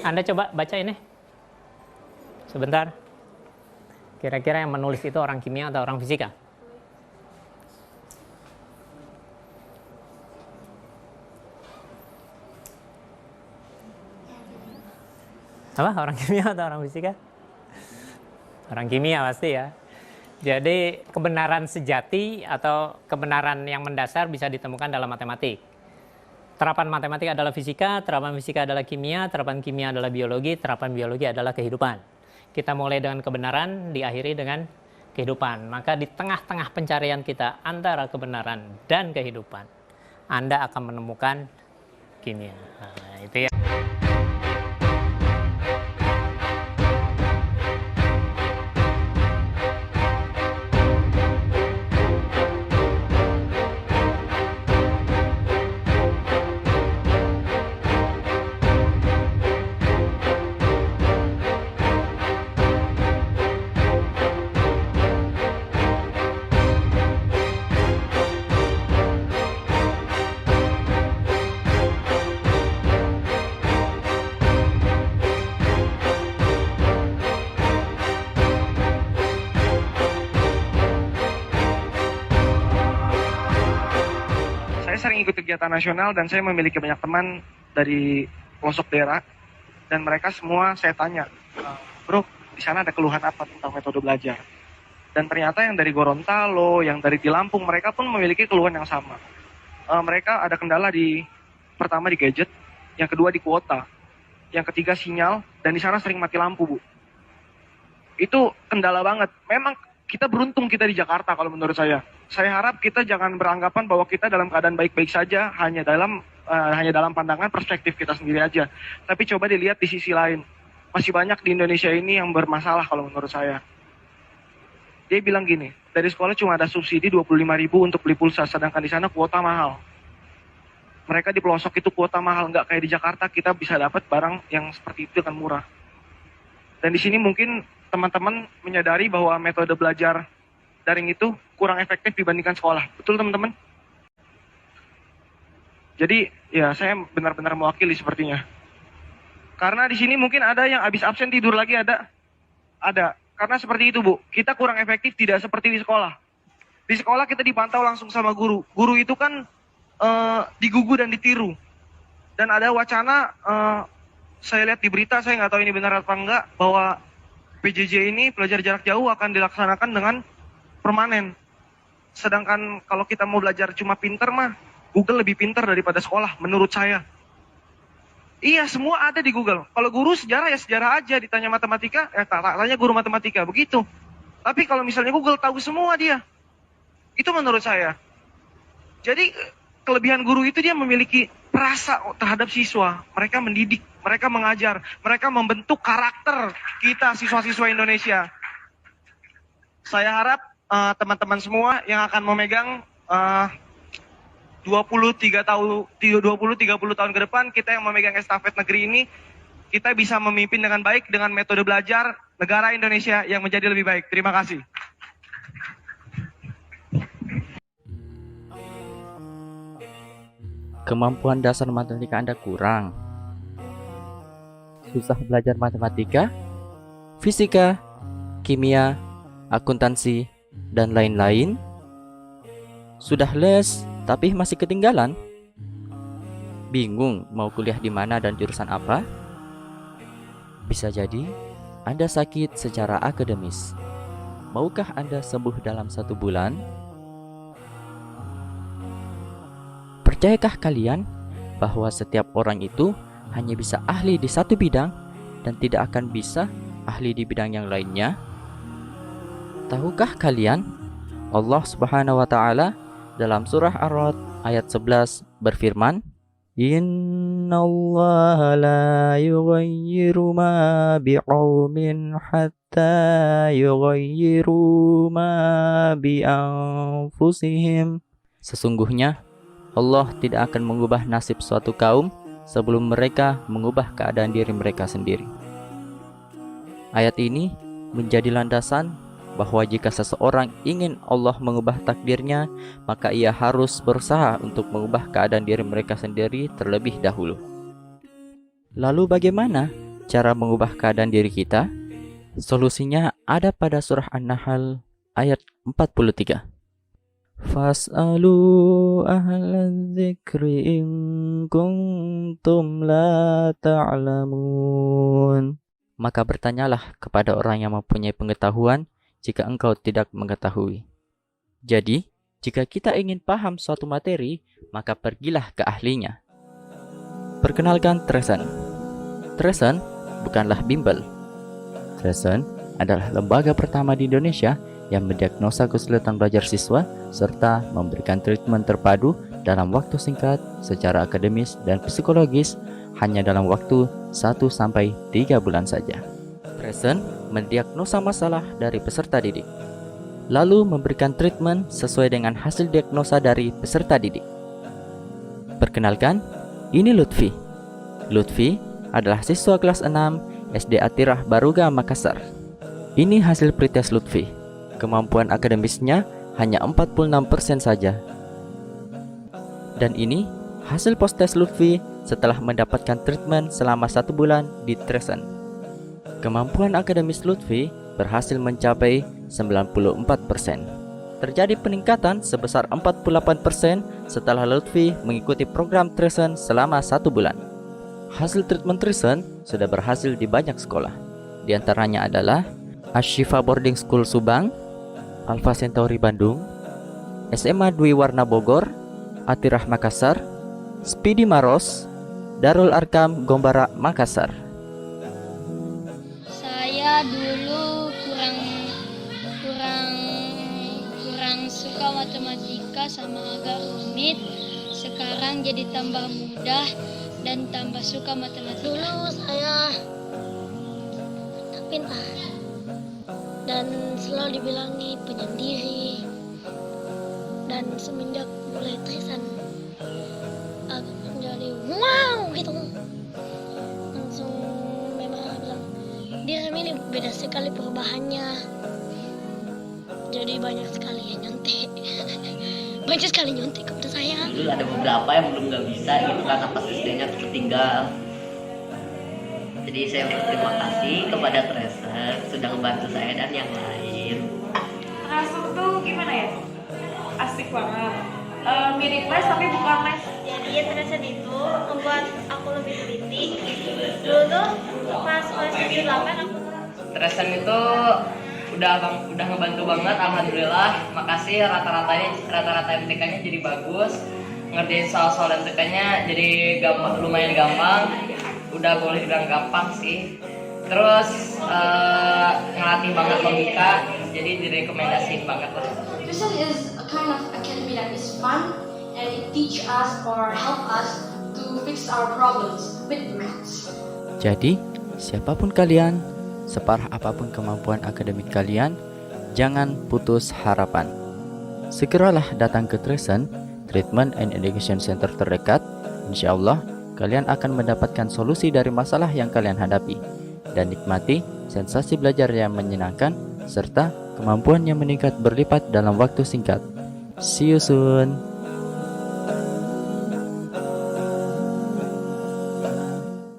Anda coba baca ini sebentar. Kira-kira yang menulis itu orang kimia atau orang fisika? Apa? Orang kimia atau orang fisika? Orang kimia pasti ya. Jadi kebenaran sejati atau kebenaran yang mendasar bisa ditemukan dalam matematik. Terapan matematik adalah fisika, terapan fisika adalah kimia, terapan kimia adalah biologi, terapan biologi adalah kehidupan. Kita mulai dengan kebenaran, diakhiri dengan kehidupan. Maka di tengah-tengah pencarian kita antara kebenaran dan kehidupan, Anda akan menemukan kimia. Nah, itu ya. Saya sering ikut kegiatan nasional dan saya memiliki banyak teman dari pelosok daerah dan mereka semua saya tanya, bro, di sana ada keluhan apa tentang metode belajar? Dan ternyata yang dari Gorontalo, yang dari di Lampung, mereka pun memiliki keluhan yang sama. Mereka ada kendala pertama di gadget, yang kedua di kuota, yang ketiga sinyal, dan di sana sering mati lampu, Bu. Itu kendala banget. Memang kita beruntung kita di Jakarta kalau menurut saya. Saya harap kita jangan beranggapan bahwa kita dalam keadaan baik-baik saja hanya dalam pandangan perspektif kita sendiri aja. Tapi coba dilihat di sisi lain. Masih banyak di Indonesia ini yang bermasalah kalau menurut saya. Dia bilang gini, dari sekolah cuma ada subsidi 25.000 untuk beli pulsa, sedangkan di sana kuota mahal. Mereka di pelosok itu kuota mahal, nggak kayak di Jakarta kita bisa dapat barang yang seperti itu dengan murah. Dan di sini mungkin teman-teman menyadari bahwa metode belajar daring itu kurang efektif dibandingkan sekolah. Betul teman-teman? Jadi ya saya benar-benar mewakili sepertinya. Karena di sini mungkin ada yang habis absen tidur lagi ada. Ada. Karena seperti itu, Bu. Kita kurang efektif tidak seperti di sekolah. Di sekolah kita dipantau langsung sama guru. Guru itu kan digugu dan ditiru. Dan ada wacana saya lihat di berita, saya nggak tahu ini benar apa enggak, bahwa PJJ ini pelajar jarak jauh akan dilaksanakan dengan permanen. Sedangkan kalau kita mau belajar cuma pinter mah, Google lebih pinter daripada sekolah, menurut saya. Iya, semua ada di Google. Kalau guru sejarah ya sejarah aja, ditanya matematika, tanya guru matematika, begitu. Tapi kalau misalnya Google tahu semua dia. Itu menurut saya. Jadi kelebihan guru itu dia memiliki rasa terhadap siswa. Mereka mendidik, mereka mengajar, mereka membentuk karakter kita siswa-siswa Indonesia. Saya harap teman-teman semua yang akan memegang 20-30 tahun ke depan, kita yang memegang estafet negeri ini, kita bisa memimpin dengan baik dengan metode belajar negara Indonesia yang menjadi lebih baik. Terima kasih. Kemampuan dasar matematika Anda kurang, susah belajar matematika, fisika, kimia, akuntansi, dan lain-lain. Sudah les tapi masih ketinggalan. Bingung mau kuliah di mana dan jurusan apa? Bisa jadi Anda sakit secara akademis. Maukah Anda sembuh dalam 1 bulan? Percayakah kalian bahwa setiap orang itu hanya bisa ahli di satu bidang dan tidak akan bisa ahli di bidang yang lainnya? Tahukah kalian Allah Subhanahu wa taala dalam surah Ar-Ra'd ayat 11 berfirman, Innallaha la yughayyiru ma biqaumin hatta yughayyiru ma bi anfusihim. Sesungguhnya Allah tidak akan mengubah nasib suatu kaum sebelum mereka mengubah keadaan diri mereka sendiri. Ayat ini menjadi landasan bahwa jika seseorang ingin Allah mengubah takdirnya, maka ia harus berusaha untuk mengubah keadaan diri mereka sendiri terlebih dahulu. Lalu bagaimana cara mengubah keadaan diri kita? Solusinya ada pada surah An-Nahl ayat 43. Fas'alu ahlan dzikri in kuntum la ta'lamun. Maka bertanyalah kepada orang yang mempunyai pengetahuan jika engkau tidak mengetahui. Jadi, jika kita ingin paham suatu materi, maka pergilah ke ahlinya. Perkenalkan Tresan. Tresan bukanlah bimbel. Tresan adalah lembaga pertama di Indonesia yang mendiagnosa kesulitan belajar siswa serta memberikan treatment terpadu dalam waktu singkat secara akademis dan psikologis hanya dalam waktu 1-3 bulan saja. Tresan mendiagnosa masalah dari peserta didik, lalu memberikan treatment sesuai dengan hasil diagnosa dari peserta didik. Perkenalkan, ini Lutfi. Lutfi adalah siswa kelas 6 SD Atirah Baruga, Makassar. Ini hasil pretest Lutfi. Kemampuan akademisnya hanya 46% saja. Dan ini hasil post-test Lutfi setelah mendapatkan treatment selama 1 bulan di Tresan. Kemampuan akademis Lutfi berhasil mencapai 94%. Terjadi peningkatan sebesar 48% setelah Lutfi mengikuti program Tresan selama 1 bulan. Hasil treatment Tresan sudah berhasil di banyak sekolah. Di antaranya adalah Ashifa Boarding School Subang, Alpha Centauri Bandung, SMA Dwi Warna Bogor, Atirah Makassar, Speedy Maros, Darul Arkam Gombara Makassar. Saya dulu kurang suka matematika sama agak rumit. Sekarang jadi tambah mudah dan tambah suka matematika. Dulu saya pintar dan selalu dibilangi penyendiri, dan semenjak mulai Tresan agak menjadi wow gitu, langsung memang bilang dia ini beda sekali perubahannya, jadi banyak sekali yang nyontek banyak sekali nyontek kepada saya. Dulu ada beberapa yang belum nggak bisa gitu karena pas SD-nya tertinggal. Jadi saya berterima kasih kepada Tresan sudah membantu saya dan yang lain. Tresan tuh gimana ya? Asik banget. Mirip les tapi bukan les. Jadi ya Tresan itu membuat aku lebih teliti. Dulu tuh pas kelas 8 aku Tresan itu udah ngebantu banget, alhamdulillah. Makasih, rata-rata MTK-nya jadi bagus. Ngerjain soal-soal MTK-nya jadi lumayan gampang. Udah boleh bilang gampang sih. Terus ngelatih banget logika, jadi direkomendasiin banget lah. Tresan is a kind of academy that is fun and it teach us or help us to fix our problems with maths. Jadi, siapapun kalian, separah apapun kemampuan akademik kalian, jangan putus harapan. Segeralah datang ke Tresan, Treatment and Education Center terdekat. Insya Allah, kalian akan mendapatkan solusi dari masalah yang kalian hadapi dan nikmati sensasi belajar yang menyenangkan serta kemampuan yang meningkat berlipat dalam waktu singkat. See you soon.